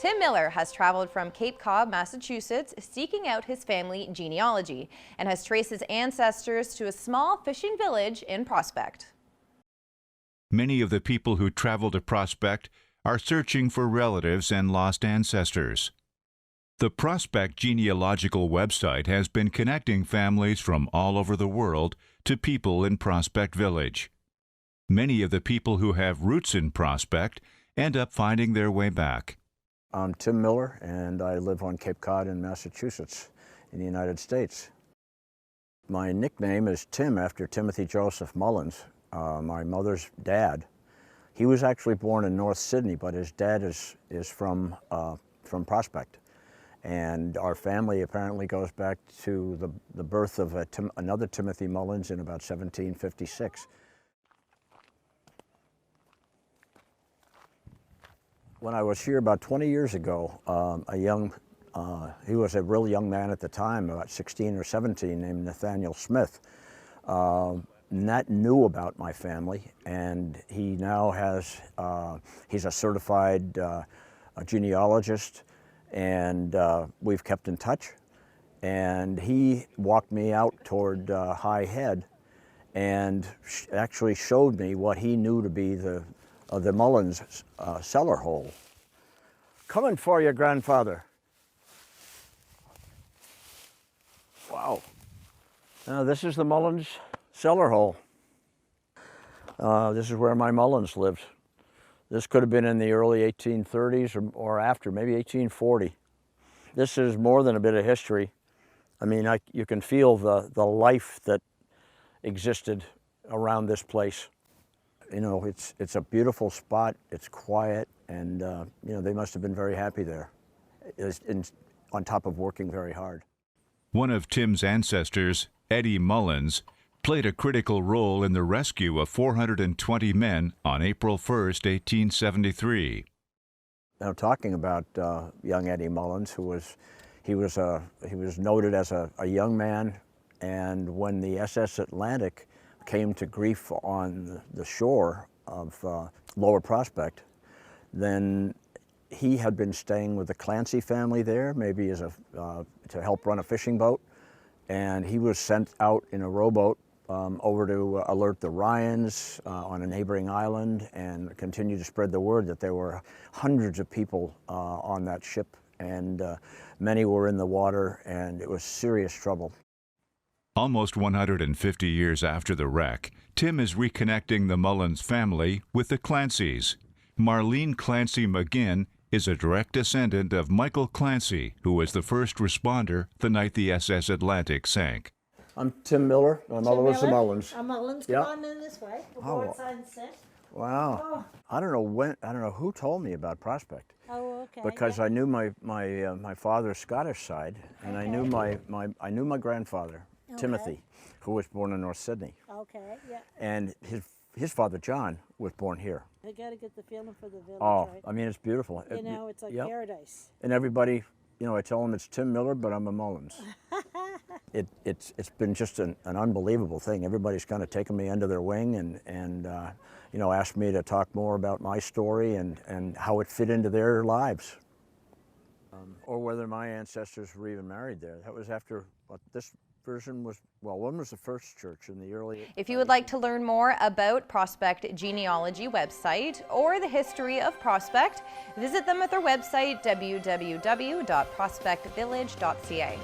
Tim Miller has traveled from Cape Cod, Massachusetts, seeking out his family genealogy and has traced his ancestors to a small fishing village in Prospect. Many of the people who travel to Prospect are searching for relatives and lost ancestors. The Prospect genealogical website has been connecting families from all over the world to people in Prospect Village. Many of the people who have roots in Prospect end up finding their way back. I'm Tim Miller, and I live on Cape Cod in Massachusetts in the United States. My nickname is Tim after Timothy Joseph Mullins, my mother's dad. He was actually born in North Sydney, but his dad is from Prospect. And our family apparently goes back to the birth of another Timothy Mullins in about 1756. When I was here about 20 years ago, he was a real young man at the time, about 16 or 17, named Nathaniel Smith. Nat knew about my family, and he now he's a certified genealogist, and we've kept in touch. And he walked me out toward High Head and actually showed me what he knew to be the Mullins cellar hole. Coming for you, grandfather. Wow. Now this is the Mullins cellar hole. This is where my Mullins lived. This could have been in the early 1830s or after, maybe 1840. This is more than a bit of history. I mean, you can feel the life that existed around this place. You know, it's a beautiful spot, it's quiet, and you know, they must have been very happy there, on top of working very hard. One of Tim's ancestors, Eddie Mullins, played a critical role in the rescue of 420 men on April 1st, 1873. Now, talking about young Eddie Mullins, he was noted as a young man, and when the SS Atlantic came to grief on the shore of Lower Prospect, then he had been staying with the Clancy family there, maybe as to help run a fishing boat, and he was sent out in a rowboat over to alert the Ryans on a neighboring island and continue to spread the word that there were hundreds of people on that ship, and many were in the water, and it was serious trouble. Almost 150 years after the wreck, Tim is reconnecting the Mullins family with the Clancys. Marlene Clancy McGinn is a direct descendant of Michael Clancy, who was the first responder the night the SS Atlantic sank. I'm Tim Miller. My mother was the Mullins. I'm Mullins. Come on in this way. We'll go outside and sit. Wow. Oh. I don't know who told me about Prospect. Oh, okay. Because I knew my father's Scottish side, and I knew my grandfather, Timothy, who was born in North Sydney. Okay, yeah. And his father, John, was born here. I got to get the feeling for the village. Oh, right? I mean, it's beautiful. You know, it's like paradise. And everybody, you know, I tell them it's Tim Miller, but I'm a Mullins. It's been just an unbelievable thing. Everybody's kind of taken me under their wing and you know, asked me to talk more about my story and how it fit into their lives. Or whether my ancestors were even married there. That was after this version was, well, one was the first church in the early... If you would like to learn more about Prospect Genealogy website or the history of Prospect, visit them at their website, www.prospectvillage.ca.